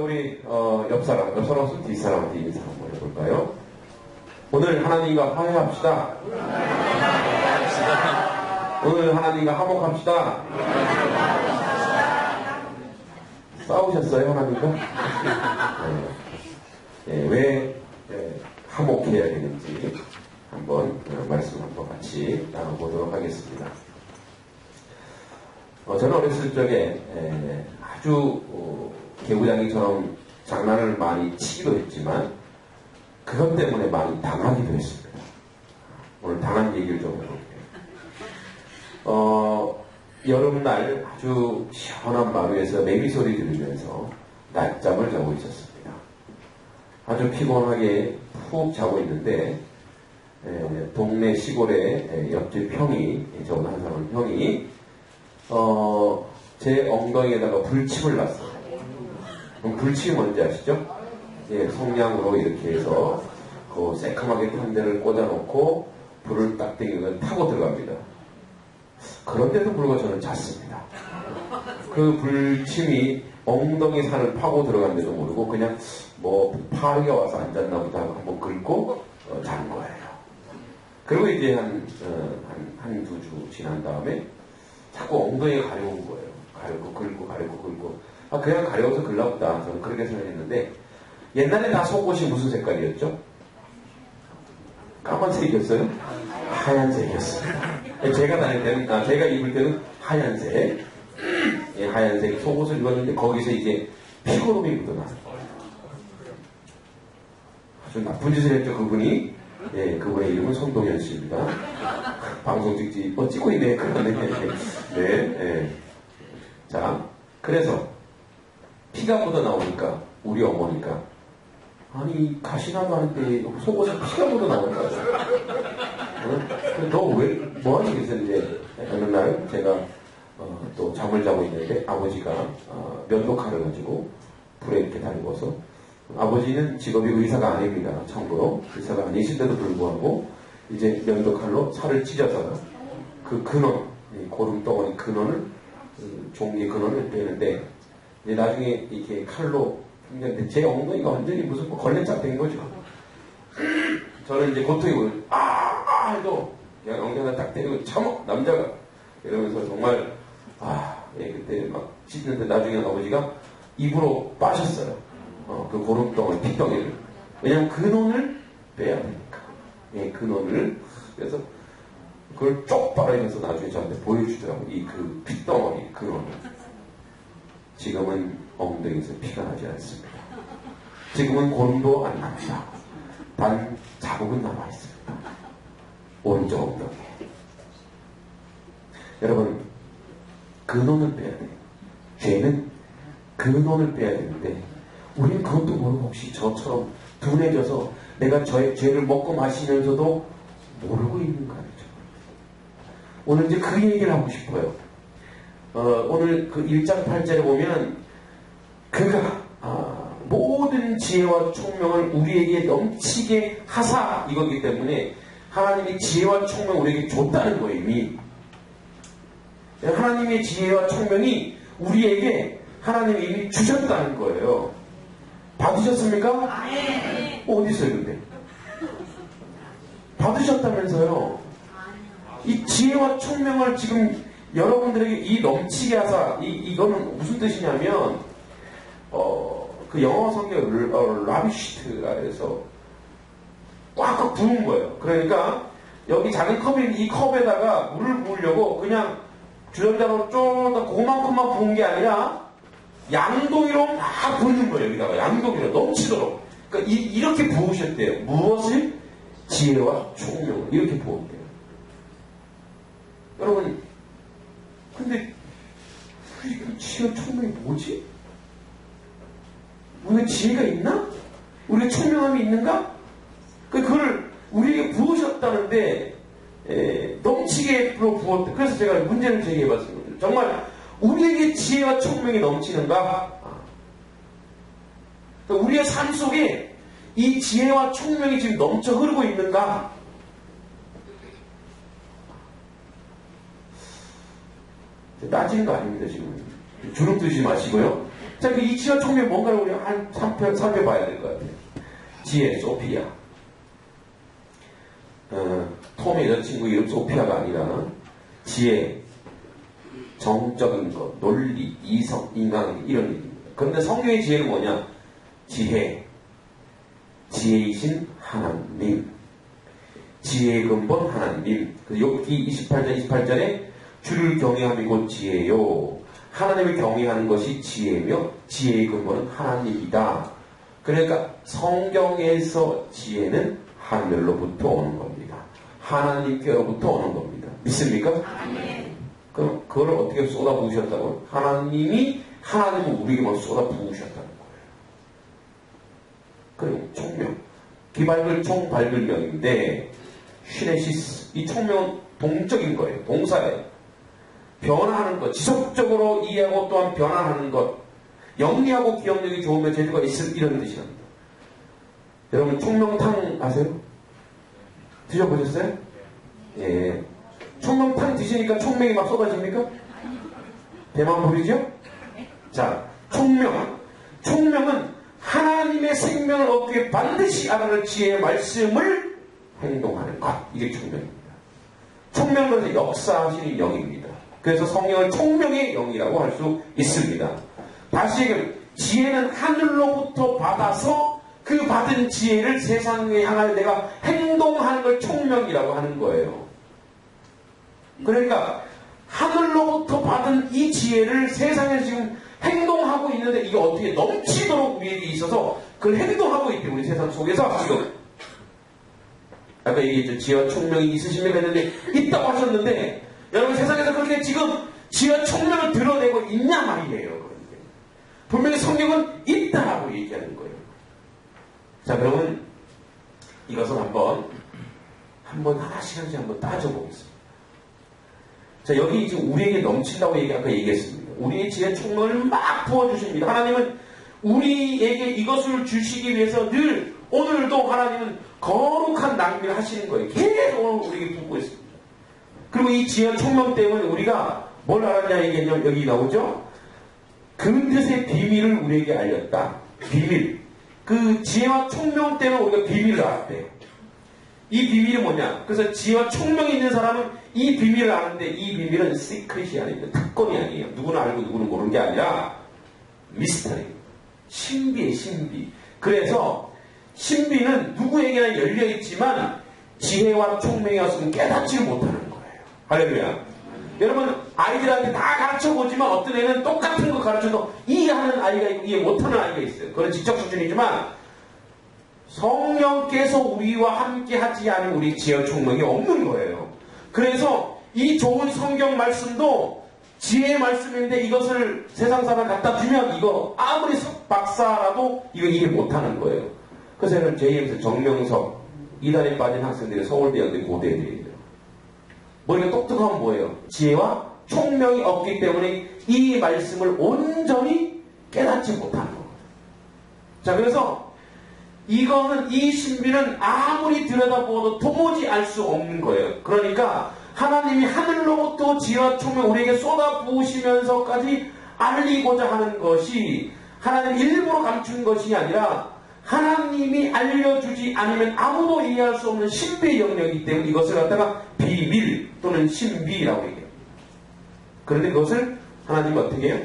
우리 옆사람은 뒷사람한테 인사 한번 해볼까요? 오늘 하나님과 화해합시다. 오늘 하나님과 화목합시다. 싸우셨어요, 하나님과? 왜 화목해야 되는지 한번 말씀 한번 같이 나눠보도록 하겠습니다. 저는 어렸을 적에 아주 개구장이처럼 장난을 많이 치기도 했지만 그것 때문에 많이 당하기도 했습니다. 오늘 당한 얘기를 좀 해볼게요. 여름날 아주 시원한 마루에서 매미 소리 들으면서 낮잠을 자고 있었습니다. 아주 피곤하게 푹 자고 있는데 동네 시골에 옆집 형이, 저보다 한 사람 형이 제 엉덩이에다가 불침을 놨어요. 그럼 불침이 뭔지 아시죠? 성냥으로 이렇게 해서 그 새카맣게 탄 데를 꽂아놓고 불을 딱 땡기면 타고 들어갑니다. 그런데도 불구하고 저는 잤습니다. 그 불침이 엉덩이 산을 파고 들어간데도 모르고 그냥 뭐 파르게 와서 앉았나 보다 하고 한번 긁고 잔 거예요. 그리고 이제 한두 주 지난 다음에 자꾸 엉덩이가 가려운 거예요. 가렵고 긁고. 그냥 가려워서 글라보다. 저는 그렇게 생각했는데, 옛날에 다 속옷이 무슨 색깔이었죠? 까만색이었어요? 하얀색이었어요. 제가 다닐 때는, 제가 입을 때는 하얀색. 하얀색 속옷을 입었는데, 거기서 이제 피고름이 묻어나요. 아주 나쁜 짓을 했죠, 그분이. 그분의 이름은 손동현 씨입니다. 방송 찍고 있네. 네. 자, 그래서 피가 묻어 나오니까 우리 어머니가 아니 가시나도 하는데 속옷에 피가 묻어 나오니까 너 왜 뭐하니 그랬는데 어느 날 제가 또 잠을 자고 있는데 아버지가 면도칼을 가지고 불에 이렇게 달궈서 아버지는 직업이 의사가 아닙니다. 참고로 의사가 아니신데도 불구하고 이제 면도칼로 살을 찢어서 그 근원, 고름덩어리 근원을 종기 근원을 빼는데 이제 나중에 이렇게 칼로 했는데 제 엉덩이가 완전히 무슨 걸레짝 된 거죠. 저는 이제 고통이 해도 그냥 엉덩이를 딱 때리고 참어 남자가 이러면서 정말 그때 막 찢는데 나중에 아버지가 입으로 빠셨어요. 그 고름덩어리 핏덩이를. 왜냐면 근원을 빼야 되니까. 근원을. 그래서 그걸 쪽 빨아내면서 나중에 저한테 보여주더라고요. 그 핏덩어리 근원을. 지금은 엉덩이에서 피가 나지 않습니다. 지금은 고름도 안 납니다. 단 자국은 남아있습니다. 오른쪽 엉덩이에. 여러분, 근원을 빼야 돼요. 죄는 근원을 빼야 되는데 우리는 그것도 모르고 혹시 저처럼 둔해져서 내가 저의 죄를 먹고 마시면서도 모르고 있는 거 아니죠. 오늘 이제 그 얘기를 하고 싶어요. 오늘 그 1장 8절에 보면 그가 모든 지혜와 총명을 우리에게 넘치게 하사 이거기 때문에 하나님이 지혜와 총명을 우리에게 줬다는 거예요. 이미 하나님의 지혜와 총명이 우리에게 하나님이 이미 주셨다는 거예요. 받으셨습니까? 어디 있어요 근데? 받으셨다면서요. 이 지혜와 총명을 지금 여러분들에게 이 넘치게 하사 이거는 무슨 뜻이냐면 그 영어 성경 라비시트라 해서 꽉꽉 부은 거예요. 그러니까 여기 작은 컵인 이 컵에다가 물을 부으려고 그냥 주전자로 좀 더 그만큼만 부은 게 아니라 양동이로 막 부는 거예요. 여기다가 양동이로 넘치도록. 그러니까 이렇게 부으셨대요. 무엇을? 지혜와 총명을 이렇게 부었대요. 여러분, 근데 그 지혜와 총명이 뭐지? 우리가 지혜가 있나? 우리가 총명함이 있는가? 그걸 우리에게 부으셨다는데 넘치게 부었대. 그래서 제가 문제를 제기해봤습니다. 정말 우리에게 지혜와 총명이 넘치는가? 우리의 삶 속에 이 지혜와 총명이 지금 넘쳐 흐르고 있는가? 따지는 거 아닙니다, 지금. 주눅 드시지 마시고요. 자, 이 지혜와 총명이 뭔가를 우리가 살펴봐야 될 것 같아요. 지혜, 소피아. 톰의 여자친구 이름 소피아가 아니라 지혜, 정적인 것, 논리, 이성, 인간 이런 얘기입니다. 그런데 성경의 지혜는 뭐냐? 지혜, 지혜이신 하나님, 지혜의 근본 하나님. 욥기 28절에 주를 경외함이 곧 지혜요, 하나님을 경외하는 것이 지혜며 지혜의 근본은 하나님이다. 그러니까 성경에서 지혜는 하늘로부터 오는 겁니다. 하나님께로부터 오는 겁니다. 믿습니까? 그럼 그걸 어떻게 쏟아부으셨다고요? 하나님을 우리에게만 쏟아부으셨다는 거예요. 그리고 총명, 기발글 총발글명인데 시네시스, 이 총명은 동적인 거예요. 동사예요. 변화하는 것, 지속적으로 이해하고 또한 변화하는 것, 영리하고 기억력이 좋으면 재주가 있을 이런 뜻이랍니다. 여러분 총명탕 아세요? 드셔보셨어요? 예. 총명탕 드시니까 총명이 막 쏟아집니까? 배만 부르죠? 자, 총명은 하나님의 생명을 얻기 위해 반드시 알아낼 지혜의 말씀을 행동하는 것. 이게 총명입니다. 총명은 역사하시는 영입니다. 그래서 성령을 총명의 영이라고 할 수 있습니다. 다시 얘기하면 지혜는 하늘로부터 받아서 그 받은 지혜를 세상에 향하여 내가 행동하는 걸 총명이라고 하는 거예요. 그러니까 하늘로부터 받은 이 지혜를 세상에 지금 행동하고 있는데 이게 어떻게 넘치도록 우리에게 있어서 그걸 행동하고 있대. 우리 세상 속에서 지금 아까 얘기했죠. 지혜와 총명이 있으십니까 했는데 있다고 하셨는데 여러분 세상에서 그렇게 지금 지혜와 총명을 드러내고 있냐 말이에요. 그런데 분명히 성경은 있다라고 얘기하는 거예요. 자, 그러면 이것을 한번 하나씩 한번 따져보겠습니다. 자, 여기 지금 우리에게 넘친다고 아까 얘기했습니다. 우리의 지혜 총명을 막 부어주십니다. 하나님은 우리에게 이것을 주시기 위해서 늘 오늘도 하나님은 거룩한 낭비를 하시는 거예요. 계속 오늘 우리에게 붓고 있습니다. 그리고 이 지혜와 총명 때문에 우리가 뭘 알았냐 얘기했냐면 여기 나오죠. 그 뜻의 비밀을 우리에게 알렸다. 비밀. 그 지혜와 총명 때문에 우리가 비밀을 알았대요. 이 비밀이 뭐냐? 그래서 지혜와 총명이 있는 사람은 이 비밀을 아는데 이 비밀은 시크릿이 아닙니다. 특권이 아니에요. 누구는 알고 누구는 모르는 게 아니라 미스터리. 신비의 신비. 그래서 신비는 누구에게나 열려있지만 지혜와 총명이 없으면 깨닫지 못하는 거예요. 할렐루야. 여러분 아이들한테 다 가르쳐보지만 어떤 애는 똑같은 거 가르쳐도 이해하는 아이가 있고 이해 못하는 아이가 있어요. 그건 지적 수준이지만 성령께서 우리와 함께 하지 않은 우리 지혜와 총명이 없는 거예요. 그래서 이 좋은 성경 말씀도 지혜의 말씀인데 이것을 세상 사람 갖다 주면 이거 아무리 박사라도 이거 이해 못하는 거예요. 그래서 저는 JMS 정명석 이단에 빠진 학생들이 서울대 연대 고대 애들이에요. 머리가 똑똑하면 뭐예요? 지혜와 총명이 없기 때문에 이 말씀을 온전히 깨닫지 못하는 거예요. 자, 그래서 이거는 이 신비는 아무리 들여다보아도 도무지 알 수 없는 거예요. 그러니까 하나님이 하늘로부터 지혜와 총명 우리에게 쏟아부으시면서까지 알리고자 하는 것이 하나님 일부러 감춘 것이 아니라 하나님이 알려주지 않으면 아무도 이해할 수 없는 신비의 영역이기 때문에 이것을 갖다가 비밀 또는 신비라고 얘기해요. 그런데 그것을 하나님이 어떻게 해요?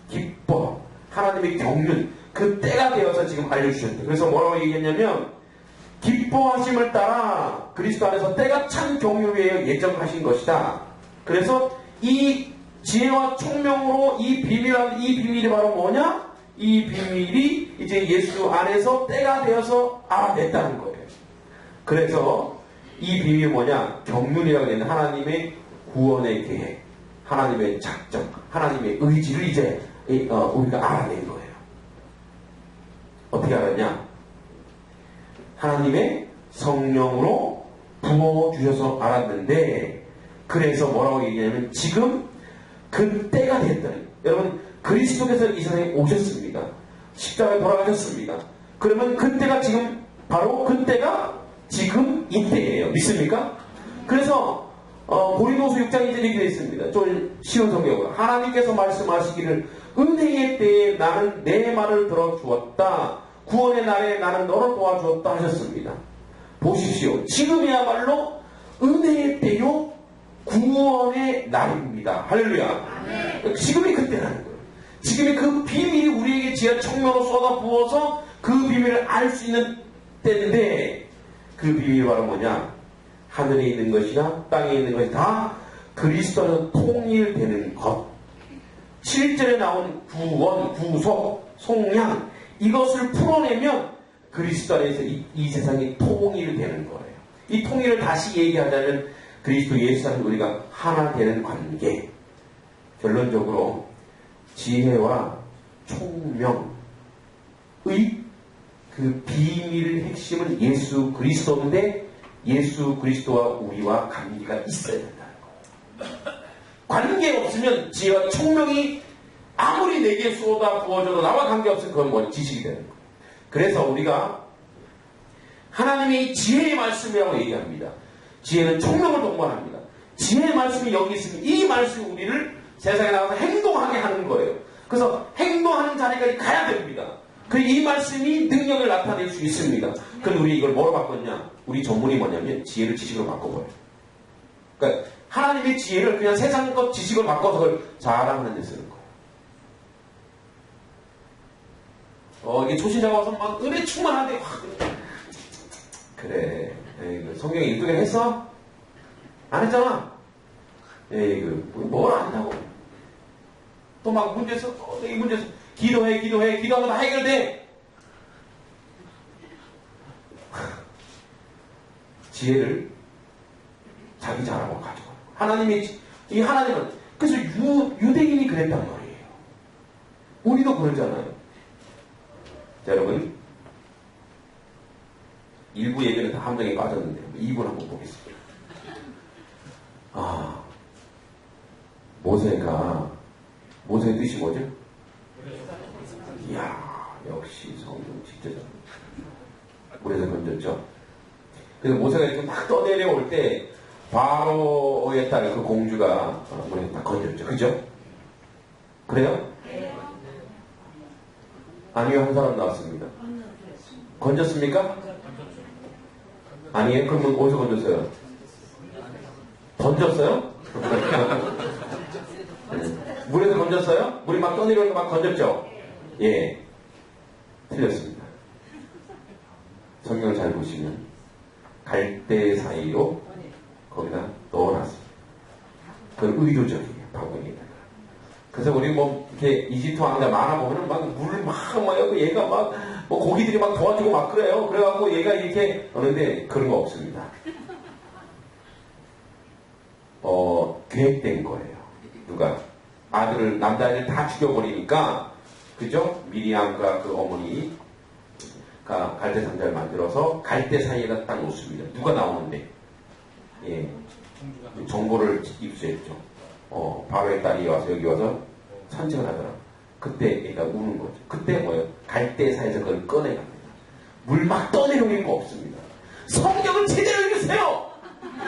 기뻐. 하나님의 경륜. 그 때가 되어서 지금 알려주셨다. 그래서 뭐라고 얘기했냐면 기뻐하심을 따라 그리스도 안에서 때가 찬 경륜 위에 예정하신 것이다. 그래서 이 지혜와 총명으로 이 비밀이 바로 뭐냐? 이 비밀이 이제 예수 안에서 때가 되어서 알아냈다는 거예요. 그래서 이 비밀이 뭐냐? 경륜이라고 되는 하나님의 구원의 계획, 하나님의 작정, 하나님의 의지를 이제 우리가 알아낸 거예요. 어떻게 알았냐? 하나님의 성령으로 부어주셔서 알았는데 그래서 뭐라고 얘기하냐면 지금 그 때가 됐다는. 여러분 그리스도께서 이 세상에 오셨습니다. 십자가에 돌아가셨습니다. 그러면 그때가 지금 바로 그때가 지금 이때예요. 믿습니까? 그래서 고린도서 6장에 이렇게 되어 있습니다. 좀 쉬운 성경으로. 하나님께서 말씀하시기를 은혜의 때에 나는 내 말을 들어주었다. 구원의 날에 나는 너를 도와주었다 하셨습니다. 보십시오. 지금이야말로 은혜의 때요 구원의 날입니다. 할렐루야. 지금이 그때라는 거예요. 지금이 그 비밀이 우리에게 지하 청명으로 쏟아 부어서 그 비밀을 알 수 있는 때인데, 그 비밀이 바로 뭐냐? 하늘에 있는 것이나 땅에 있는 것이 다 그리스도는 통일되는 것. 7절에 나온 구원, 구속, 속량, 이것을 풀어내면 그리스도 안에서 이 세상이 통일되는 거예요. 이 통일을 다시 얘기하자면 그리스도 예수 안에서 우리가 하나 되는 관계. 결론적으로 지혜와 총명의 그 비밀의 핵심은 예수 그리스도인데, 예수 그리스도와 우리와 관계가 있어야 된다는 거예요. 관계 없으면 지혜와 총명이 아무리 내게 쏟아 부어져도 나와 관계없으면 그건 뭐 지식이 되는 거예요. 그래서 우리가 하나님의 지혜의 말씀이라고 얘기합니다. 지혜는 총명을 동반합니다. 지혜의 말씀이 여기 있으면 이 말씀이 우리를 세상에 나가서 행동하게 하는 거예요. 그래서 행동하는 자리까지 가야 됩니다. 그리고 이 말씀이 능력을 나타낼 수 있습니다. 그럼 우리 이걸 뭐로 바꿨냐? 우리 전문이 뭐냐면 지혜를 지식으로 바꿔버려요. 그러니까 하나님의 지혜를 그냥 세상 것 지식으로 바꿔서 그걸 자랑하는 데 쓰는 거예요. 이게 초신자가 와서 막 은혜 충만한데 그래. 성경 읽기를 했어? 안 했잖아. 뭘 안다고. 또 막 문제에서 이 문제에서 기도하면 다 해결돼. 지혜를 자기 자랑으로 가져가. 이 하나님은 그래서 유대인이 그랬단 말이에요. 우리도 그러잖아요. 자, 여러분, 일부 예배는 다 함정에 빠졌는데 2분 한번 보겠습니다. 모세의 뜻이 뭐죠? 이야, 역시 성경 진짜 잘. 물에서 건졌죠. 그래서 모세가 이렇게 막 떠내려올 때 바로의 딸 그 공주가 물에 딱 건졌죠. 그죠? 그래요? 아니요, 한 사람 나왔습니다. 건졌습니까? 아니에요? 그러면 어디서 건졌어요? 던졌어요? 물에서 건졌어요? 물이 막 떠내려오니까 막 건졌죠? 예. 틀렸습니다. 성경을 잘 보시면 갈대 사이로 거기다 넣어놨습니다. 그건 의도적이에요. 바구니에다가. 그래서 우리 이렇게 이집트 왕자 만화보면은 얘가 고기들이 막 도와주고 막 그래요. 그래갖고 얘가 이렇게 하는데 그런 거 없습니다. 계획된 거예요. 누가? 남자애들 다 죽여버리니까, 그죠? 미리암과 그 어머니가 갈대 상자를 만들어서 갈대 사이에다 딱 놓습니다. 누가 나오는데? 예. 정보를 입수했죠. 바로의 딸이 와서 여기 와서 산책을 하더라. 그때 얘가 우는 거죠. 그때 뭐예요? 갈대 사이에서 그걸 꺼내갑니다. 물 막 떠내려오는 거 없습니다. 성경을 제대로 읽으세요!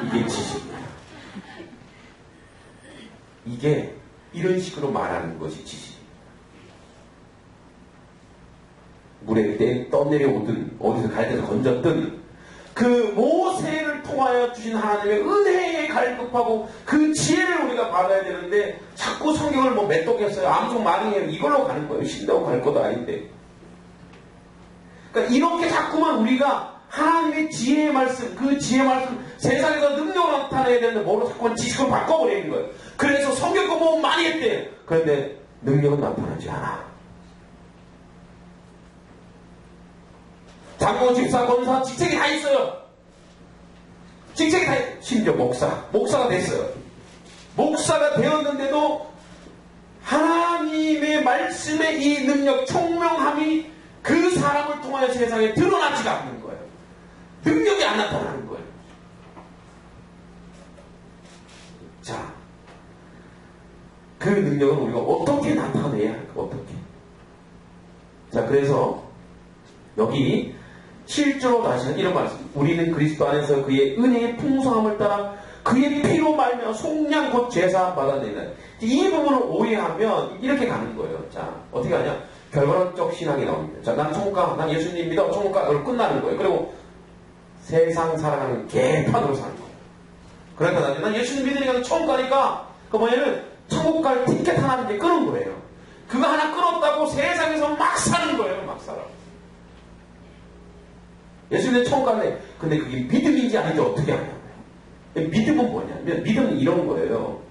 이게 지식이에요. 이게 이런 식으로 말하는 것이 지식입니다. 물에 떠내려오든 어디서 갈대에서 건졌든 그 모세를 통하여 주신 하나님의 은혜에 갈급하고 그 지혜를 우리가 받아야 되는데 자꾸 성경을 메뚜기했어요. 암송 많이 해요. 이걸로 가는 거예요. 신다고 갈 것도 아닌데. 그러니까 이렇게 자꾸만 우리가 하나님의 지혜의 말씀, 그 지혜의 말씀 세상에서 능력을 나타내야 되는데 뭐로 자꾸만 지식을 바꿔버리는 거예요. 그래서 성경 공부 많이 했대요. 그런데 능력은 나타나지 않아. 장로, 집사, 권사, 직책이 다 있어요. 직책이 다 있어요. 심지어 목사가 됐어요. 목사가 되었는데도 하나님의 말씀의 이 능력, 총명함이 그 사람을 통하여 세상에 드러나지가 않는 거예요. 능력이 안 나타나는 거예요. 자, 그 능력은 우리가 어떻게 나타내야 할까? 어떻게? 자, 그래서 여기 7절로 다시 이런 말씀. 우리는 그리스도 안에서 그의 은혜의 풍성함을 따라 그 그의 피로 말미암아 속량 곧 제사 받아내는 이 부분을 오해하면 이렇게 가는 거예요. 자, 어떻게 하냐? 결과론적 신앙이 나옵니다. 자, 난 천국 가, 난 예수님 믿어, 천국 가, 그걸 끝나는 거예요. 그리고 세상 살아가는 개판으로 사는 거예요. 그러니까 나중에 난 예수님 믿으니까 천국 가니까 그 뭐냐면 천국 갈 티켓 하나 이제 끊은 거예요. 그거 하나 끊었다고 세상에서 막 사는 거예요. 막 살아. 예수님 천국 갈래. 근데 그게 믿음인지 아닌지 어떻게 하냐고요. 믿음은 뭐냐면 믿음은 이런 거예요.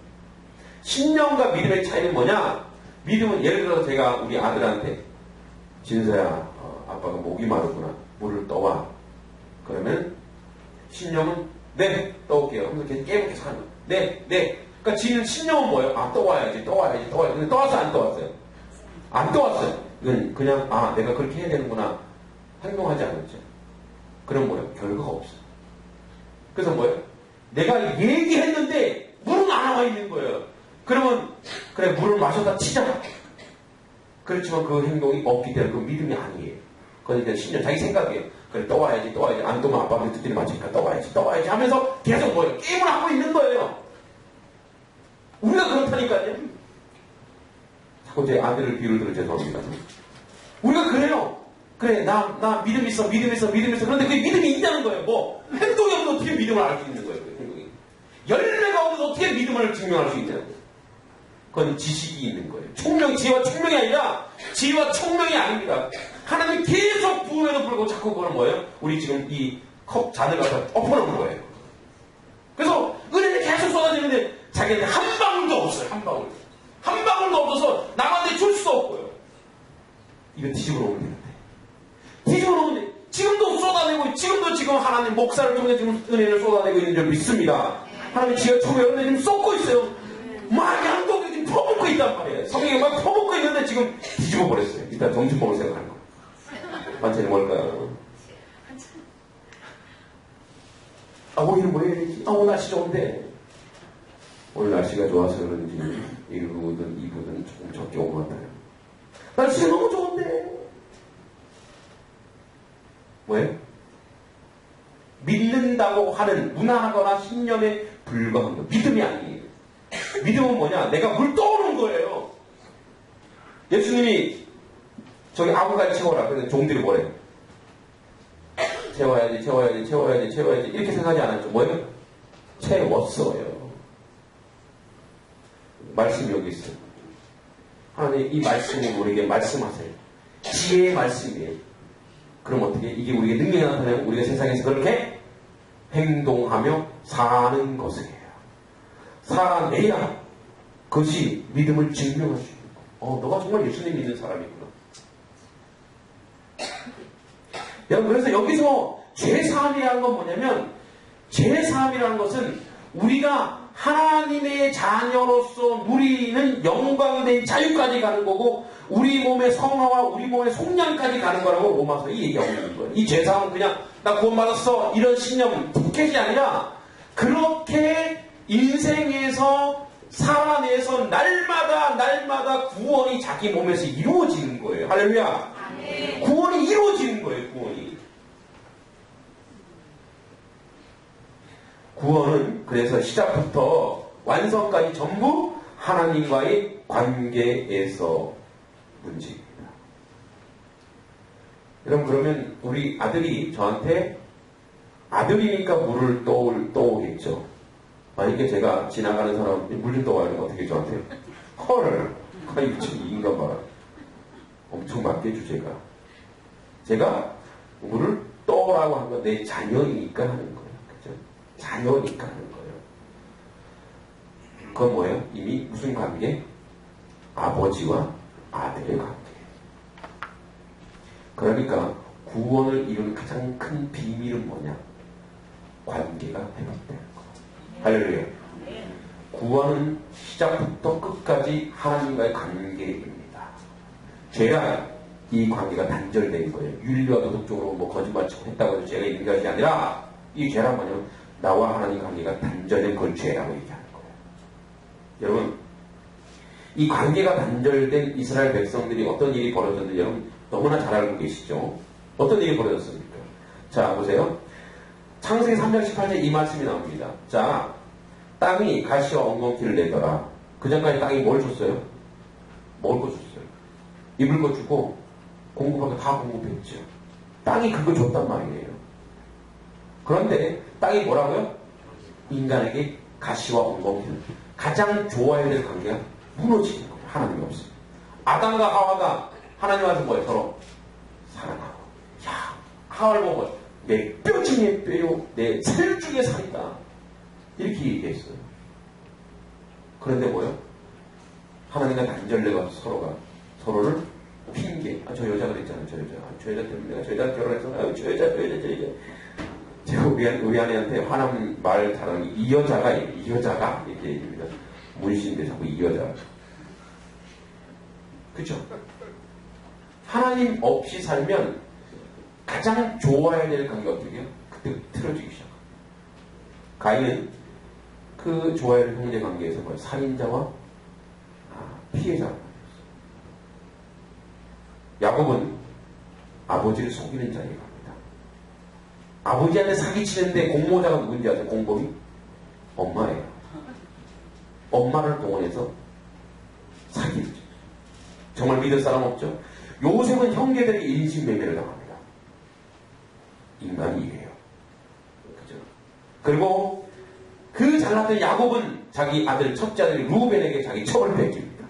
신념과 믿음의 차이는 뭐냐? 믿음은 예를 들어서 제가 우리 아들한테 진서야 아빠가 목이 마르구나. 물을 떠와. 그러면 신념은 네 떠올게요. 그래서 계속 깨고 계속 하는 거예요. 네. 그러니까 지금 신념은 뭐예요? 아 떠와야지. 근데 떠왔어요? 안 떠왔어요? 안 떠왔어요. 이건 그냥 아 내가 그렇게 해야 되는구나. 행동하지 않았죠. 그럼 뭐예요? 결과가 없어요. 그래서 뭐예요? 내가 얘기했는데 물은 안 나와 있는 거예요. 그러면 그래 물을 마셔다 치자. 그렇지만 그 행동이 없기 때문에 그 믿음이 아니에요. 그러니까 신념 자기 생각이에요. 그래 떠와야지. 안 떠면 아빠한테 두드려 맞으니까 떠와야지 하면서 계속 뭐예요? 게임을 하고 있는 거예요. 우리가 그렇다니까요. 자꾸 제 아들을 비유를 들어 죄송합니다. 우리가 그래요. 그래 나 믿음 있어. 그런데 그게 믿음이 있냐는 거예요. 뭐 행동이 없는데 어떻게 믿음을 알 수 있는 거예요. 행동이. 열매가 없는데 어떻게 믿음을 증명할 수 있냐는 거예요. 그건 지식이 있는 거예요. 지혜와 총명이 아니라 지혜와 총명이 아닙니다. 하나님 계속 부음에도 불구하고 자꾸 그건 뭐예요? 우리 지금 이 컵 잔을 갖다 엎어놓은 거예요. 그래서 은혜를 계속 쏟아지는데 자기한테 한 방울도 없어요. 한 방울도 없어서 남한테 줄 수도 없고요. 이거 뒤집어 놓으면 되는데 지금도 쏟아내고 지금 하나님 목사를 통해 지금 은혜를 쏟아내고 있는 줄 믿습니다. 하나님 지혜와 총명을 은혜 지금 쏟고 있어요. 막 양독이 지금 퍼붓고 있단 말이에요. 성경이 막 퍼붓고 있는데 지금 뒤집어 버렸어요. 일단 정신법을 생각하는 거예요. 반찬이 뭘까요? 오늘은 뭐 해야 되지? 오늘 날씨 좋은데. 오늘 날씨가 좋아서 그런지 1부든 2부든 조금 적게 온 것 같아요. 날씨가 너무 좋은데. 뭐예요? 믿는다고 하는 무난하거나 신념에 불과한 거. 믿음이 아니에요. 믿음은 뭐냐? 내가 물 떠오르는 거예요. 예수님이 저기 아무까지 채워라. 그래서 종들이 뭐래요? 채워야지. 이렇게 생각하지 않았죠. 뭐예요? 채웠어요. 말씀이 여기 있어요. 하나님 이 말씀을 우리에게 말씀하세요. 지혜의 말씀이에요. 그럼 어떻게? 이게 우리에게 능력이 나타나면 우리가 세상에서 그렇게 행동하며 사는 것이에요. 살아내야 그것이 믿음을 증명할 수 있는 거예요. 너가 정말 예수님 믿는 사람이구나. 여러분, 그래서 여기서 죄사함이라는 건 뭐냐면, 죄사함이라는 것은 우리가 하나님의 자녀로서 누리는 영광된 자유까지 가는 거고, 우리 몸의 성화와 우리 몸의 속량까지 가는 거라고 로마서 이 얘기하고 있는 거예요. 이 죄사함은 그냥 나 구원받았어 이런 신념, 티켓이 아니라 그렇게 인생에서 살아내서 날마다 구원이 자기 몸에서 이루어지는 거예요. 할렐루야. 아멘. 구원이 이루어지는 거예요. 구원은 그래서 시작부터 완성까지 전부 하나님과의 관계에서 문제입니다. 여러분, 그러면 우리 아들이 저한테 아들이니까 물을 떠오겠죠. 만약에 제가 지나가는 사람 물 좀 떠와야 어떻게 저한테 헐 아이고 이 인간 봐라 엄청 맞게 주제가 제가 물을 떠라고 한 건 내 자녀이니까 하는 거예요. 그죠? 자녀니까 하는 거예요. 그건 뭐예요? 이미 무슨 관계? 아버지와 아들의 관계. 그러니까 구원을 이루는 가장 큰 비밀은 뭐냐? 관계가 회복되는 거예요. 할렐루야. 구원은 시작부터 끝까지 하나님과의 관계입니다. 죄가 이 관계가 단절된 거예요. 윤리와 도덕적으로 뭐 거짓말 치고 했다고 해서 죄가 있는 것이 아니라 이 죄란 뭐냐면 나와 하나님 관계가 단절된 걸 죄라고 얘기하는 거예요. 여러분, 이 관계가 단절된 이스라엘 백성들이 어떤 일이 벌어졌는지 여러분 너무나 잘 알고 계시죠? 어떤 일이 벌어졌습니까? 자, 보세요. 창세기 3장 18절 이 말씀이 나옵니다. 자, 땅이 가시와 엉겅퀴를 내더라. 그 전까지 땅이 뭘 줬어요? 먹을 거 줬어요. 입을 거 주고 공급할 거 다 공급했죠. 땅이 그걸 줬단 말이에요. 그런데 땅이 뭐라고요? 인간에게 가시와 엉겅퀴를 가장 좋아해야 될 관계가 무너지는 거예요. 하나님이 없어요. 아담과 하와가 하나님 앞에서 뭐예요? 서로 사랑하고, 야, 하와를 보고 내 뼈 중에 뼈요, 내 살 중에 살이다. 이렇게 얘기했어요. 그런데 뭐요? 하나님과 단절돼가서 서로를 핑계. 저 여자가 그랬잖아요. 저 여자 때문에 내가 저 여자 결혼했잖아요. 저 여자. 제가 우리 아내한테 화난 말 잘하는 게 이 여자가 이렇게 얘기합니다. 문신인데 자꾸 이 여자. 그쵸? 하나님 없이 살면 가장 좋아해야 될 관계가 어떻게 해요? 그때 틀어지기 시작합니다. 가인은 그 좋아해야 될 형제 관계에서 뭐예요? 살인자와 피해자가 만났어요. 야곱은 아버지를 속이는 자리에 갑니다. 아버지한테 사기치는데 공모자가 누군지 아세요? 공범이? 엄마예요. 엄마를 동원해서 사기를 쳐요. 정말 믿을 사람 없죠? 요셉은 형제들에게 인신매매를 당합니다. 인간이 이래요. 그죠? 그리고 그 잘났던 야곱은 자기 아들, 첫째 아들 루벤에게 자기 첩을 뺏깁니다.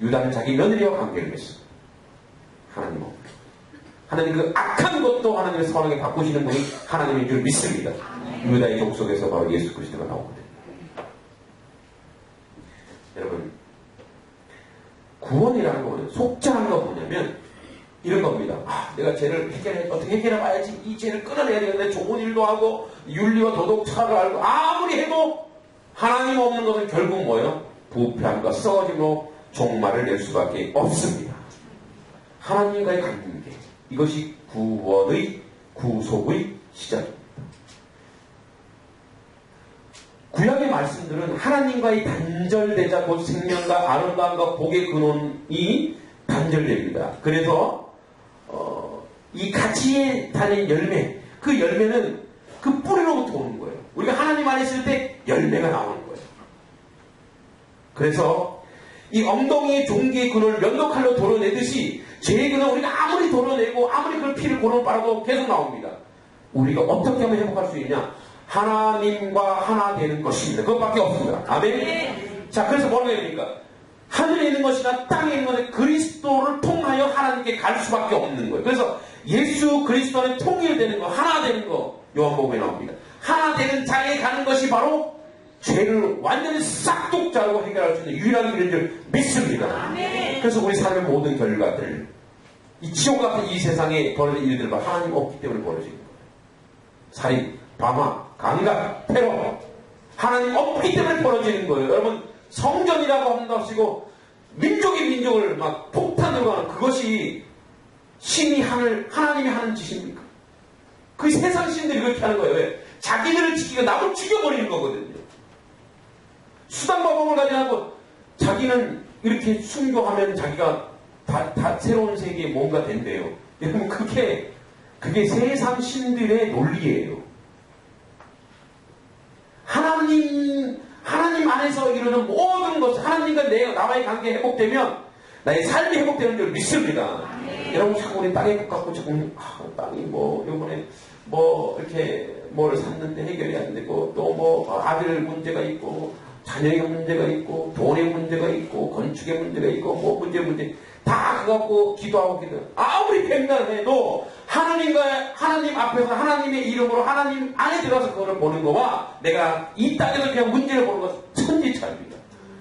유다는 자기 며느리와 관계를 맺습니다. 하나님 없고. 하나님 그 악한 것도 하나님의 선하게 바꾸시는 분이 하나님인 줄 믿습니다. 유다의 족속에서 바로 예수 그리스도가 나오거든요. 여러분, 구원이라는 거는 속죄하는 거 뭐냐면 이런 겁니다. 내가 죄를 어떻게 해결해 봐야지. 이 죄를 끊어내야 되는데 좋은 일도 하고 윤리와 도덕 차를 알고 아무리 해도 하나님 없는 것은 결국 뭐예요? 부패함과 썩어짐으로 종말을 낼 수밖에 없습니다. 하나님과의 관계, 이것이 구원의 구속의 시작입니다. 구약의 말씀들은 하나님과의 단절되자 곧 생명과 아름다움과 복의 근원이 단절됩니다. 그래서 이 가치에 달린 열매, 그 열매는 그 뿌리로부터 오는 거예요. 우리가 하나님 안에 있을 때 열매가 나오는 거예요. 그래서 이 엉덩이의 종기의 근원을 면도칼로 도려내듯이 죄의 근원 우리가 아무리 도려내고 아무리 그 피를 고름 빨아도 계속 나옵니다. 우리가 어떻게 하면 회복할 수 있냐? 하나님과 하나 되는 것입니다. 그것밖에 없습니다. 아멘. 네. 자, 그래서 뭐라고 해야 됩니까? 하늘에 있는 것이나 땅에 있는 것은 그리스도를 통하여 하나님께 갈 수밖에 없는 거예요. 그래서 예수 그리스도는 통일되는 거, 하나 되는 거, 요한복음에 나옵니다. 하나 되는 자리에 가는 것이 바로 죄를 완전히 싹둑 자르고 해결할 수 있는 유일한 길인 줄 믿습니다. 아멘. 그래서 우리 삶의 모든 결과들, 이 지옥 같은 이 세상에 벌어진 일들과 하나님 없기 때문에 벌어지는 거예요. 살인, 방화, 강간, 테러, 하나님 없기 때문에 벌어지는 거예요. 여러분, 성전이라고 한답시고 민족이 민족을 막 폭탄으로 하는 그것이 신이 하나님이 하는 짓입니까? 그 세상 신들이 그렇게 하는 거예요. 왜? 자기들을 지키고 남을 죽여버리는 거거든요. 수단마법을 가지고 자기는 이렇게 순교하면 자기가 다 새로운 세계에 뭔가 된대요. 여러분, 그게 세상 신들의 논리예요. 하나님 안에서 이루는 모든 것, 하나님과 나와의 관계 회복되면 나의 삶이 회복되는 줄 믿습니다. 여러분, 자꾸 우리 땅에 꼭 갖고 자꾸, 땅이 요번에 이렇게 뭘 샀는데 해결이 안 되고, 또 아들 문제가 있고, 자녀의 문제가 있고, 돈의 문제가 있고, 건축의 문제가 있고, 문제. 다 그거 갖고 기도하고 아무리 백날 해도 하나님 앞에서 하나님의 이름으로 하나님 안에 들어가서 그거를 보는 거와 내가 이 땅에서 그냥 문제를 보는 것은 천지차입니다.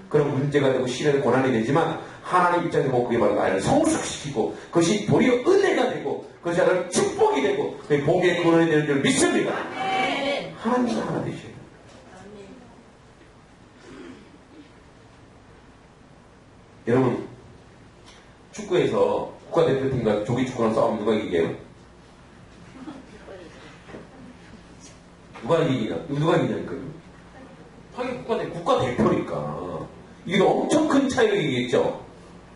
그런 문제가 되고 시련의 고난이 되지만 하나님 입장에서 보면 그게 바로 나를 성숙시키고 그것이 도리어 은혜가 되고 그것이 나를 축복이 되고 그게 복의 근원이 되는 줄 믿습니다. 하나님과 하나 되셔야 돼요. 여러분, 축구에서 국가대표팀과 조기 축구랑 싸우면 누가 이기게요? 누가 이기냐니까요? 하긴 국가대표니까. 이게 엄청 큰 차이를 이기겠죠?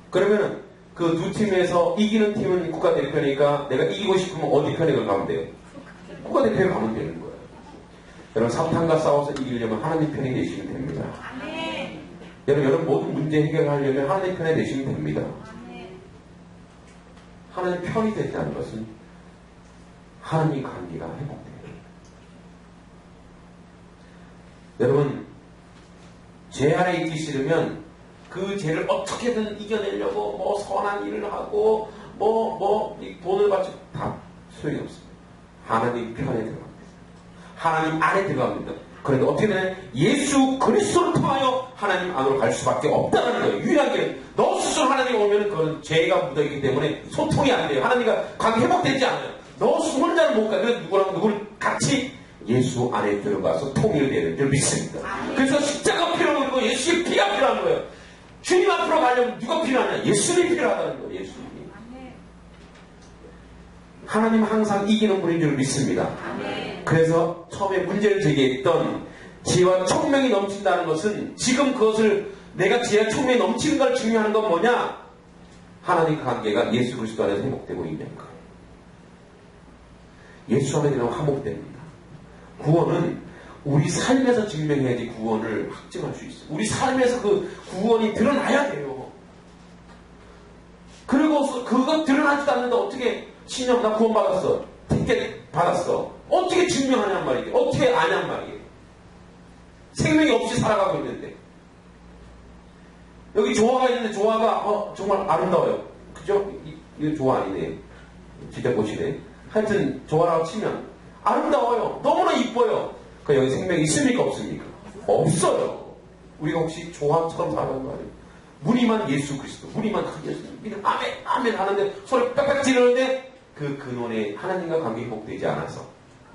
그러면 그 두 팀에서 이기는 팀은 국가대표니까 내가 이기고 싶으면 어디 편에 가면 돼요? 국가대표에 가면 되는 거예요. 여러분 사탄과 싸워서 이기려면 하나님 편에 계시면 됩니다. 여러분 모든 문제 해결하려면 하나님 편에 계시면 됩니다. 하나님 편이 된다는 것은 하나님 관계가 회복돼요. 여러분 죄 아래 있기 싫으면 그 죄를 어떻게든 이겨내려고 뭐 선한 일을 하고 돈을 바치고 다 소용이 없습니다. 하나님 편에 들어갑니다. 하나님 안에 들어갑니다. 그런데 어떻게 되냐? 예수 그리스도를 통하여 하나님 안으로 갈 수밖에 없다는 거예요. 유일한 길은 너 스스로 하나님 오면 그건 죄가 묻어있기 때문에 소통이 안 돼요. 하나님과 관계 회복되지 않아요. 너 스스로 혼자는 못 가요. 누구랑 누구를 같이 예수 안에 들어가서 통일되는 줄 믿습니다. 그래서 십자가 필요한 거고 예수의 피가 필요한 거예요. 주님 앞으로 가려면 누가 필요하냐? 예수님이 필요하다는 거예요. 예수님이. 하나님 항상 이기는 분인 줄 믿습니다. 그래서 처음에 문제를 제기했던 지혜와 총명이 넘친다는 것은 지금 그것을 내가 지혜와 총명이 넘치는 걸 증명하는 건 뭐냐? 하나님 관계가 예수 그리스도 안에서 회복되고 있는 거예요. 예수 안에 들어가면 화목됩니다. 구원은 우리 삶에서 증명해야지 구원을 확증할 수 있어요. 우리 삶에서 그 구원이 드러나야 돼요. 그리고 그거 드러나지도 않는데 어떻게 신령 나 구원 받았어. 티켓 받았어. 어떻게 증명하냔 말이에요. 어떻게 아냔 말이에요. 생명이 없이 살아가고 있는데. 여기 조화가 있는데 조화가 정말 아름다워요. 그죠? 이거 조화 아니네. 진짜 보시네. 하여튼 조화라고 치면 아름다워요. 너무나 이뻐요. 그 여기 생명이 있습니까? 없습니까? 없어요. 우리가 혹시 조화처럼 살아가는 거 아니에요? 무늬만 예수 그리스도, 무늬만 예수 믿음, 아멘, 아멘 하는데 소리 빽빽 지르는데 그 근원에 하나님과 관계 회복되지 않아서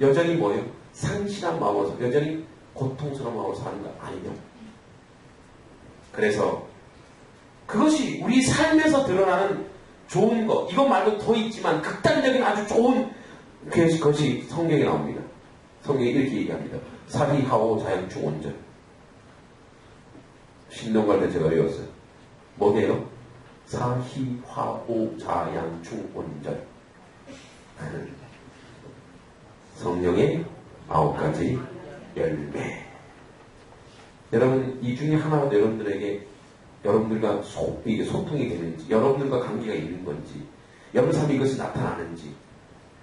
여전히 뭐예요? 상실한 마음으로 여전히 고통스러운 마음으로 사는 거 아니냐? 그래서 그것이 우리 삶에서 드러나는 좋은 것, 이것 말고 더 있지만 극단적인 아주 좋은 그것이 성경에 나옵니다. 성경에 이렇게 얘기합니다. 사리하오 자양충 온전. 신동 갈 때 제가 외웠어요. 뭐네요? 사희화오 자양충 온전. 성령의 9가지 열매. 여러분 이 중에 하나라도 여러분들에게 여러분들과 이게 소통이 되는지, 여러분들과 관계가 있는 건지, 여러분 삶에 이것이 나타나는지,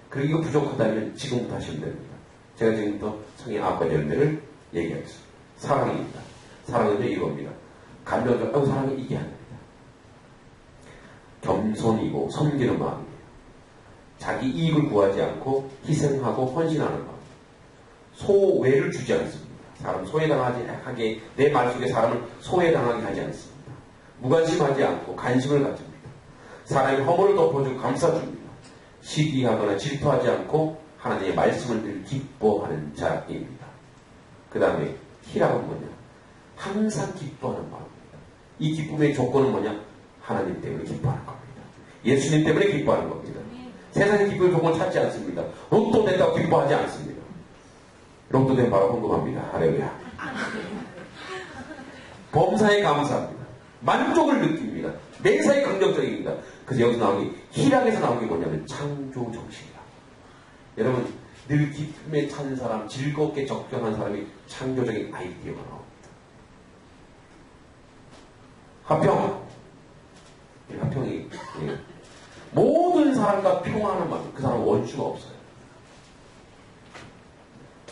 그리고 이거 부족하다면 지금부터 하시면 됩니다. 제가 지금부터 성의 9가지 열매를 얘기하겠습니다. 사랑입니다. 사랑은요 이겁니다. 감정적 사랑이 이게 아닙니다. 겸손이고 섬기는 마음이에요. 자기 이익을 구하지 않고 희생하고 헌신하는 마음. 소외를 주지 않습니다. 사람 소외당하게 내 말 속에 사람을 소외당하게 하지 않습니다. 무관심하지 않고 관심을 가집니다. 사람의 허물을 덮어주고 감싸줍니다. 시기하거나 질투하지 않고 하나님의 말씀을 늘 기뻐하는 자입니다. 그 다음에 희락은 뭐냐? 항상 기뻐하는 마음입니다. 이 기쁨의 조건은 뭐냐? 하나님 때문에 기뻐하는 겁니다. 예수님 때문에 기뻐하는 겁니다. 세상의 기쁨의 조건을 찾지 않습니다. 로또 된다고 기뻐하지 않습니다. 로또 된 바로 헌금합니다. 할렐루야. 범사에 감사합니다. 만족을 느낍니다. 매사에 긍정적입니다. 그래서 여기서 나오는 희락에서 나오는 게 뭐냐면 창조 정신이다. 여러분 늘 기쁨에 찬 사람, 즐겁게 적정한 사람이 창조적인 아이디어가 나옵니다. 화평. 화평이 모든 사람과 평화하는 마음. 그 사람은 원수가 없어요.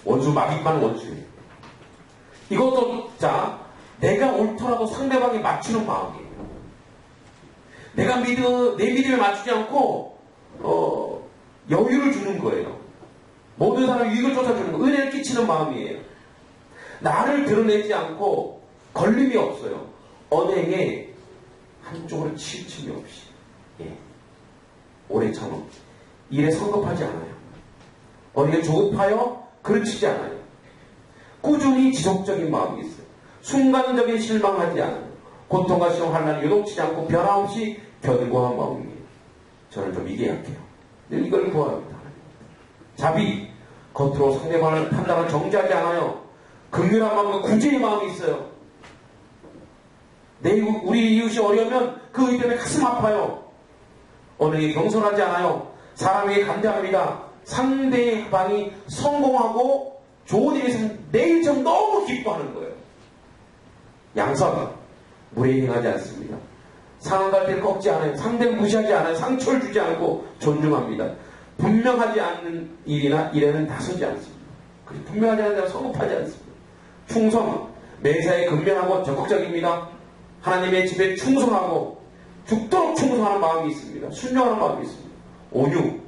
원수 마귀만 원수예요. 이것도 자 내가 옳더라도 상대방에 맞추는 마음이에요. 내 믿음에 맞추지 않고 여유를 주는 거예요. 모든 사람 유익을 쫓아주는 거, 은혜를 끼치는 마음이에요. 나를 드러내지 않고 걸림이 없어요. 언행에 한쪽으로 치우침이 없이 오래 참음. 일에 성급하지 않아요. 언행에 조급하여 그르치지 않아요. 꾸준히 지속적인 마음이 있어요. 순간적인 실망하지 않아요. 고통과 시험 환란을 요동치지 않고 변함없이 견고한 마음이에요. 저는 좀 이게 약해요. 이걸 구합니다. 자비, 겉으로 상대방을 판단을 정지하지 않아요. 긍휼한 마음과 구제의 마음이 있어요. 우리 이웃이 어려우면 그 의 때문에 가슴 아파요. 언행에 경솔하지 않아요. 사람에게 감대합니다. 상대방이 성공하고 좋은 일이 있으면 내일처럼 너무 기뻐하는 거예요. 양선, 물에 행하지 않습니다. 상황갈 때를 꺾지 않아요. 상대를 무시하지 않아요. 상처를 주지 않고 존중합니다. 분명하지 않는 일이나 일에는 나서지 않습니다. 분명하지 않는 일은 성급하지 않습니다. 충성, 매사에 근면하고 적극적입니다. 하나님의 집에 충성하고 죽도록 충성하는 마음이 있습니다. 순종하는 마음이 있습니다. 온유,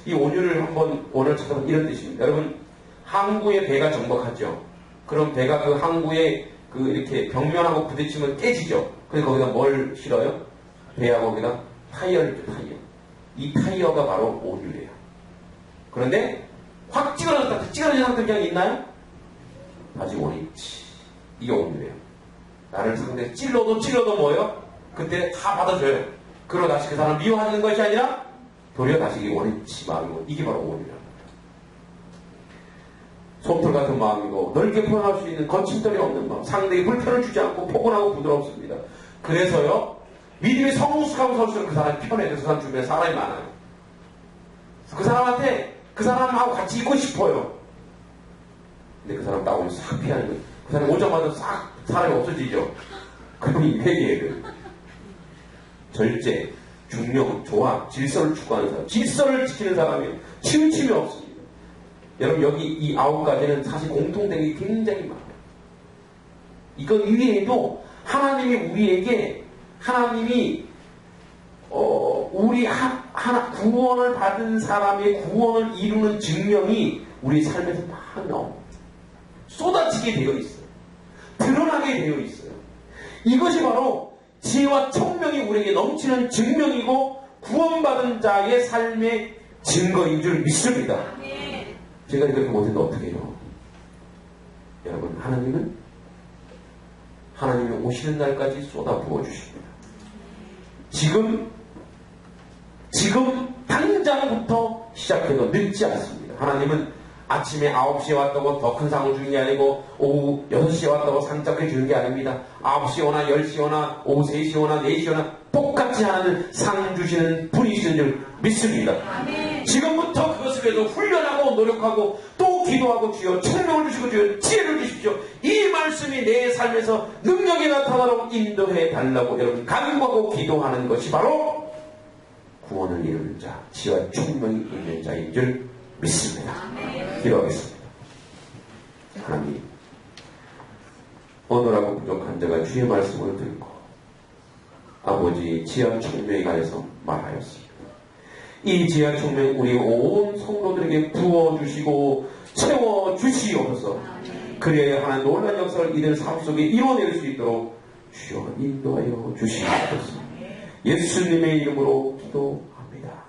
이 온유를 한번 오늘 찾아보면 이런 뜻입니다. 여러분, 항구에 배가 정박하죠. 그럼 배가 그 항구에 이렇게 벽면하고 부딪히면 깨지죠. 그래서 거기다 뭘 실어요? 배하고 거기다 타이어를 줘, 타이어. 이 타이어가 바로 온유예요. 그런데 확 찌그러졌다. 찌그러진 상태 그냥 있나요? 아직 원있지. 이게 온유예요. 나를 상대에서 찔러도 뭐예요? 그때 다 받아줘요. 그러고 다시 그 사람을 미워하는 것이 아니라 도리어 다시 이게 원있지 마음이고, 이게 바로 온유예요. 솜털 같은 마음이고 넓게 표현할 수 있는 거침돌이 없는 마음, 상대에게 불편을 주지 않고 포근하고 부드럽습니다. 그래서요, 믿음이 성숙하고 설수록 그 사람이 편해져서 그 사람 주변에 사람이 많아요. 그 사람한테 그 사람하고 같이 있고 싶어요. 근데 그 사람 따오면 싹 피하는 거예요. 그 사람이 오자마자 싹 사람이 없어지죠. 그러면 회개해야 돼요. 절제, 중령, 조화, 질서를 추구하는 사람, 질서를 지키는 사람이 치우침이 없습니다. 여러분, 여기 이 9가지는 사실 공통되게 굉장히 많아요. 이거 이외에도 하나님이 우리에게, 하나님이 우리 구원을 받은 사람의 구원을 이루는 증명이 우리 삶에서 막 나옵니다. 쏟아지게 되어 있어요. 드러나게 되어 있어요. 이것이 바로 지혜와 총명이 우리에게 넘치는 증명이고 구원받은 자의 삶의 증거인 줄 믿습니다. 제가 이렇게 못했는데 어떻게 해요? 여러분, 하나님이 오시는 날까지 쏟아 부어주십니다. 지금 당장부터 시작해도 늦지 않습니다. 하나님은 아침에 9시에 왔다고 더 큰 상을 주는 게 아니고 오후 6시에 왔다고 상짝해 주는 게 아닙니다. 9시에 오나 10시에 오나 오후 3시에 오나 4시에 오나 똑같이 하나는 상 주시는 분이시는 줄 믿습니다. 아멘. 지금부터 그것을 위해서 훈련하고 노력하고 또 기도하고 주여 총명을 주시고 주여 지혜를 주십시오. 이 말씀이 내 삶에서 능력이 나타나도록 인도해 달라고 여러분 간구하고 기도하는 것이 바로 구원을 이루는 자, 지혜와 총명이 있는 자인 줄 믿습니다. 기도하겠습니다. 하나님, 오늘하고 부족한 자가 주의 말씀을 듣고 아버지 지혜와 총명에 관해서 말하였습니다. 이 지혜와 총명 우리 온 성도들에게 부어주시고 채워주시옵소서. 그래야 하나님 놀라운 역사를 이들 삶 속에 이뤄낼 수 있도록 주여 인도하여 주시옵소서. 예수님의 이름으로 기도합니다.